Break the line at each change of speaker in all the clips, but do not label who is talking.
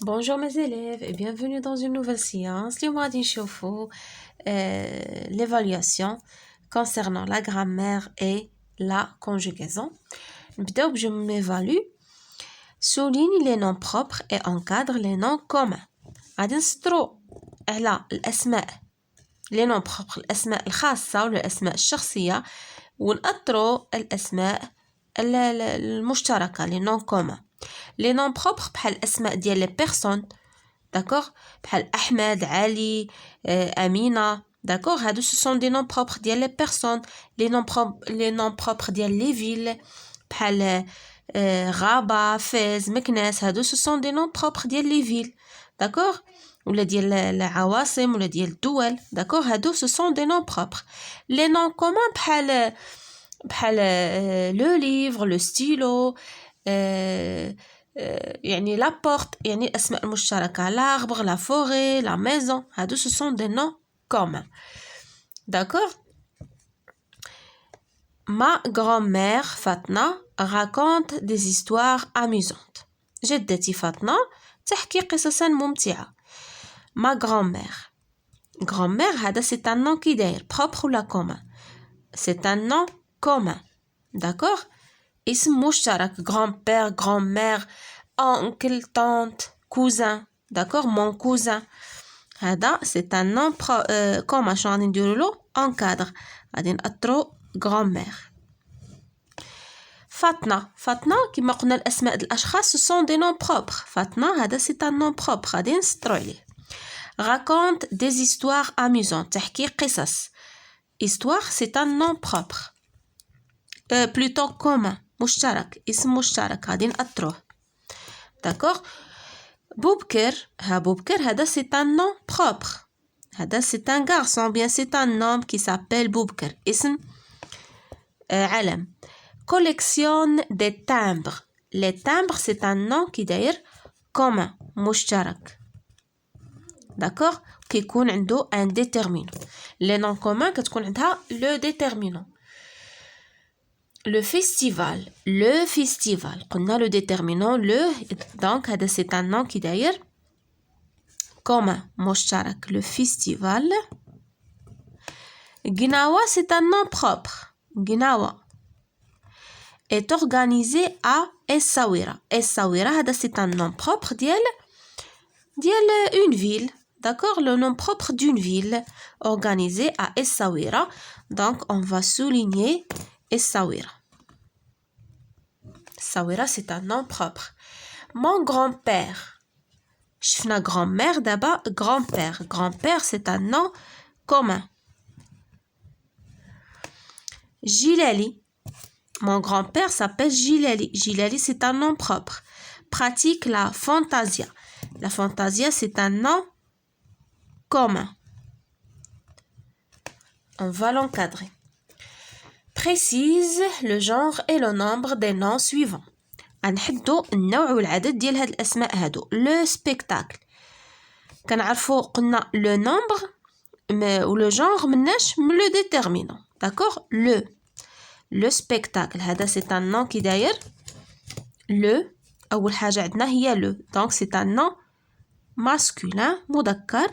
Bonjour mes élèves et bienvenue dans une nouvelle séance. اليوم غادي نشوفوا l'évaluation concernant la grammaire et la conjugaison. نبداو je m'évalue. Souligne les noms propres et encadre les noms communs. غادي نسطروا على الأسماء les noms propres الأسماء الخاصة والأسماء الشخصية ونأطروا الأسماء المشتركة les noms communs. Les noms propres بحال الأسماء ديال les personnes d'accord بحال أحمد علي أمينة d'accord هادو ce sont des noms propres ديال les personnes les noms propres ديال les villes بحال غابة فاس مكناس هادو ce sont des noms propres ديال les villes d'accord ولا ديال العواصم ولا ديال الدول d'accord هادو ce sont des noms propres. Les noms communs بحال le livre le stylo يعني la porte يعني الأسماء المشتركة l'arbre la forêt la maison هادو ce sont des noms communs d'accord. Ma grand-mère Fatna raconte des histoires amusantes. جدتي فاطمة تحكي قصصا ممتعة. Ma grand-mère هذا c'est un nom qui داير propre ولا commun. C'est un nom commun d'accord. اسم مشترك grand-père grand-mère oncle tante cousin d'accord mon cousin هذا c'est un nom commun شنو غادي نديرو له encadre غادي نأطرو grand-mère. فاطمة كما قلنا الأسماء الأشخاص ce sont des noms propres. فاطمة هذا c'est un nom propre غادي نسطرو عليه. Raconte des histoires amusantes تحكي قصص. Histoire c'est un nom propre plutôt commun مشترك اسم مشترك غادي نأطروه d'accord. بوبكر هذا c'est un nom propre هذا c'est un garçon bien c'est un homme qui s'appelle بوبكر اسم علم. Collectionne des timbres. Les timbres c'est un nom qui داير commun مشترك d'accord كيكون عنده un déterminant. Les noms communs كتكون عندها le déterminant. Le festival قلنا le déterminant le donc هذا c'est un nom qui داير commun مشترك le festival. Gnawa c'est un nom propre. Gnawa est organisé à Essaouira. Essaouira هذا c'est un nom propre ديال une ville d'accord le nom propre d'une ville organisée à Essaouira donc on va souligner Essaouira. Essaouira c'est un nom propre. Mon grand-père شفنا grand-mère d'abord grand-père c'est un nom commun. Gilali mon grand-père s'appelle Gilali. Gilali c'est un nom propre. Pratique la fantasia. La fantasia c'est un nom commun. On va l'encadrer. Précise le genre et le nombre des noms suivants. غنحدو النوع والعدد ديال هاد الأسماء هادو. Le spectacle كنعرفو قلنا le nombre و le genre مناش le déterminant d'accord. Le spectacle هذا c'est un nom qui داير le أول حاجة عندنا هي le donc c'est un nom masculin مذكر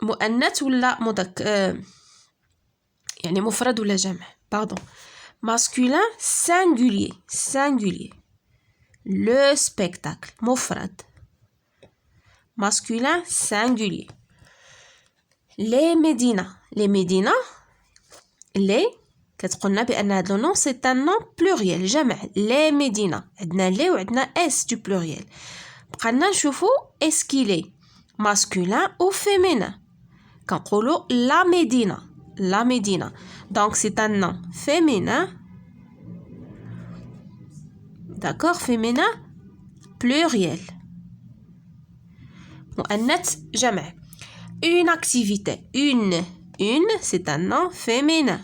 مؤنث ولا مذكر يعني مفرد ولا جمع pardon masculin singulier le spectacle مفرد masculin singulier. Les médinas les كتقولنا بأن هذا le nom c'est un nom pluriel جمع les médinas عندنا les وعندنا s du pluriel بقالنا نشوفو est-ce qu'il est masculin ou féminin كنقولو la médina donc c'est un nom féminin d'accord féminin pluriel مؤنث جمع. Une activité une c'est un nom féminin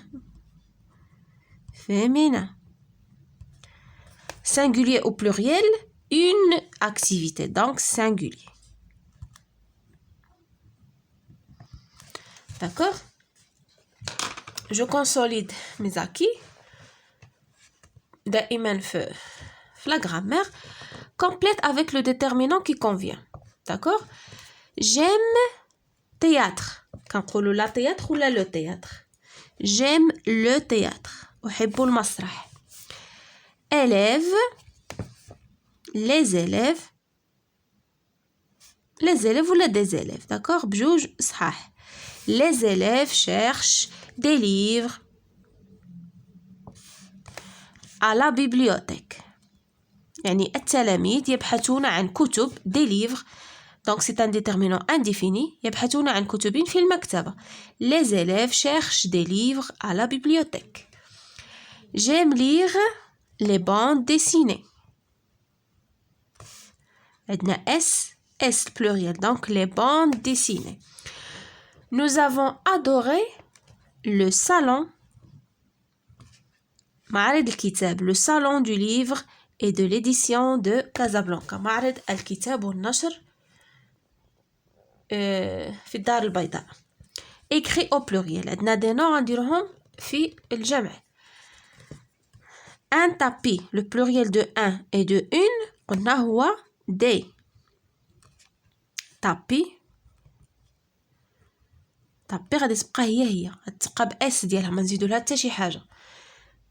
singulier au pluriel une activité donc singulier d'accord. Je consolide mes acquis دائما في La grammaire complète avec le déterminant qui convient. D'accord? J'aime théâtre. كنقولوا la théâtre ou le théâtre. J'aime le théâtre. أحب المسرح. Élève, les élèves ou des élèves, d'accord? بجوج صحاح. Les élèves cherchent des livres à la bibliothèque. يعني التلاميذ يبحثون عن كتب des livres. Donc c'est un déterminant indéfini. يبحثون عن كتب في المكتبة. Les élèves cherchent des livres à la bibliothèque. J'aime lire les bandes dessinées. عندنا S pluriel, donc les bandes dessinées. Nous avons adoré le salon معرض الكتاب, le salon du livre et de l'édition de Casablanca. معرض الكتاب والنشر في الدار البيضاء. Écrit au pluriel. عندنا des noms نديرهم في الجمع. Un tapis, le pluriel de un et de une, قلنا هو des. tapis غادي تبقى هي غتبقى باس ديالها ما نزيدو لها حتى شي حاجه.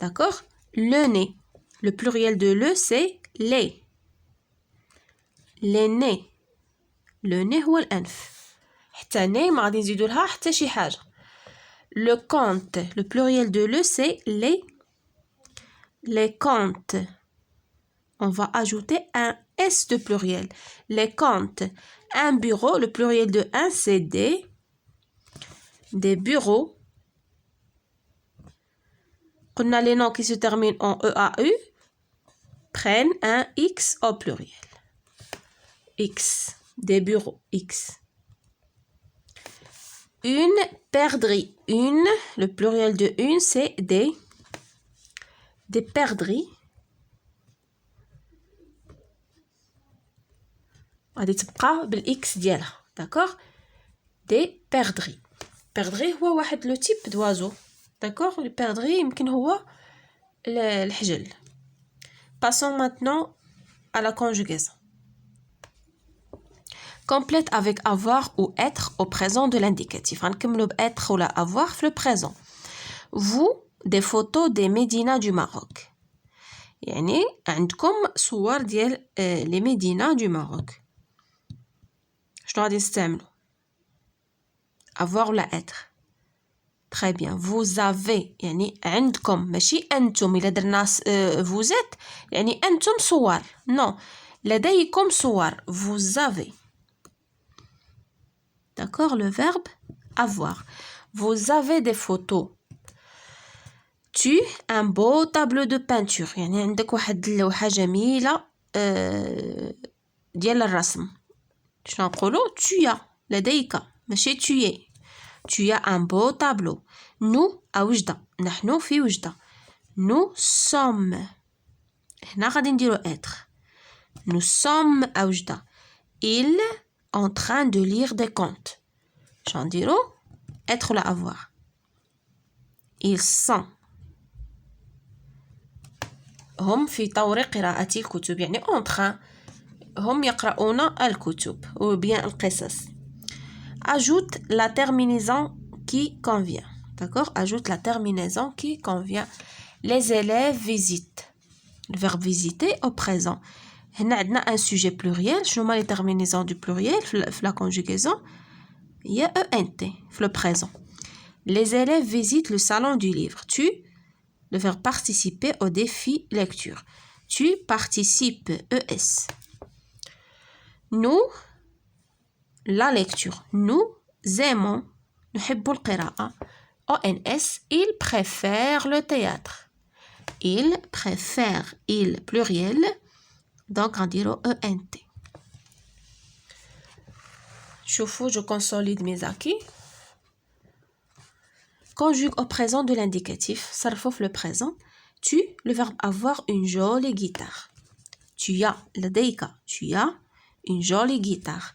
d'accord. Le nez, le pluriel de le c'est les nez. le nez هو الانف. حتى nez ما غادي نزيدو لها حتى شي حاجه. le compte, le pluriel de le c'est les comptes. On va ajouter un S de pluriel. Les comptes. Un bureau, le pluriel de un, c'est des bureaux. On a les noms qui se terminent en EAU prennent un X au pluriel. X. Des bureaux. X. Une perdrix. Une, le pluriel de une, c'est des perdrix. غادي تبقى بالاكس ديالها. d'accord. des perdrix. perdrix هو واحد لو تيب دوازو. d'accord. le perdrix يمكن هو الحجل. passons maintenant à la conjugaison. complète avec avoir ou être au présent de l'indicatif. غنكملوا بêtre ولا avoir في le présent. vous des photos des médinas du Maroc. يعني عندكم صور ديال les médinas du Maroc. شنو غادي نستعملو؟ avoir ولا être. très bien. vous avez يعني عندكم ماشي أنتم. إلا درنا vous êtes يعني أنتم صور. non. لديكم صور. vous avez. d'accord. le verbe avoir. vous avez des photos. tu un beau tableau de peinture. يعني عندك واحد اللوحة جميلة ديال الرسم. شنو نقولوا؟ tu as. لديك ماشي tu es. tu as un beau tableau. nous à وجدة. نحن في وجدة. nous sommes. هنا غادي نديرو être. nous sommes à وجدة. il en train de lire des contes. شنو نديرو؟ être ولا avoir. ils sont. هم في طور قراءة الكتب. يعني en train. هم يقرؤون الكتب ou bien القصص. ajoute la terminaison qui convient. d'accord. ajoute la terminaison qui convient. les élèves visitent. le verbe visiter au présent. هنا عندنا un sujet pluriel. شنو هما les terminaisons du pluriel في la conjugaison؟ هي ENT في le présent. les élèves visitent le salon du livre. tu le verbe participer au défi lecture. tu participes ES. nous la lecture. nous aimons نحب القراءة ONS. il préfère le théâtre. il préfère il pluriel donc نديرو ENT. شوفوا je consolide mes acquis. conjugue au présent de l'indicatif. صرفوا في le présent. tu le verbe avoir une jolie guitare. tu as لديك tu as une jolie guitare.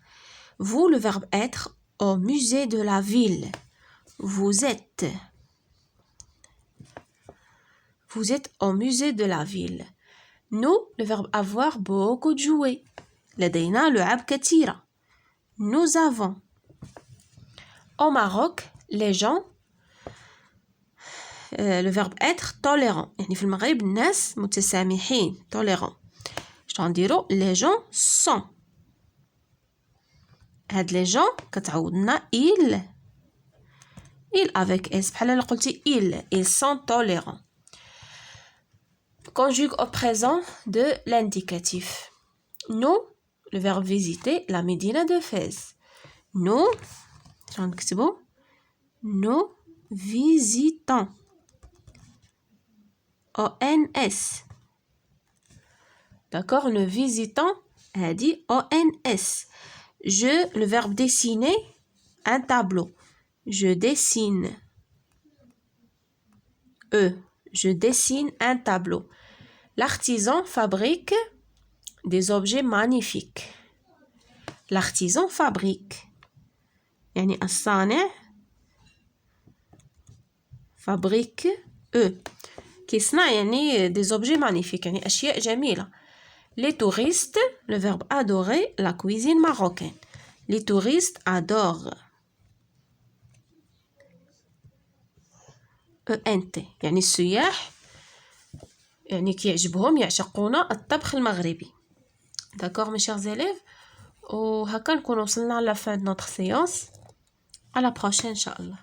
vous le verbe être au musée de la ville. vous êtes au musée de la ville. Nous, le verbe avoir, beaucoup de jouets. لدينا لعب كثيرة. Nous avons. Au Maroc, les gens, le verbe être, tolérant. يعني في المغرب الناس متسامحين, tolérant. شغنديرو les gens sont. هاد les gens كتعوضنا ils avec s بحال الا قلتي ils sont tolérants. Conjugue au présent de l'indicatif. Nous, le verbe visiter, la médina de Fès. Nous, nous visitons. ONS. D'accord, nous visitons, elle dit ONS. Je, le verbe dessiner, un tableau. Je dessine. Je dessine un tableau. L'artisan fabrique des objets magnifiques. L'artisan fabrique. يعني الصانع fabrique كيصنع يعني des objets magnifiques يعني أشياء جميلة. Les touristes, le verbe adorer, la cuisine marocaine. Les touristes adorent. ENT يعني السياح يعني كيعجبهم يعشقون الطبخ المغربي. D'accord mes chers élèves. وهكا نكون وصلنا على fin de notre séance. À la prochaine, Inch'Allah.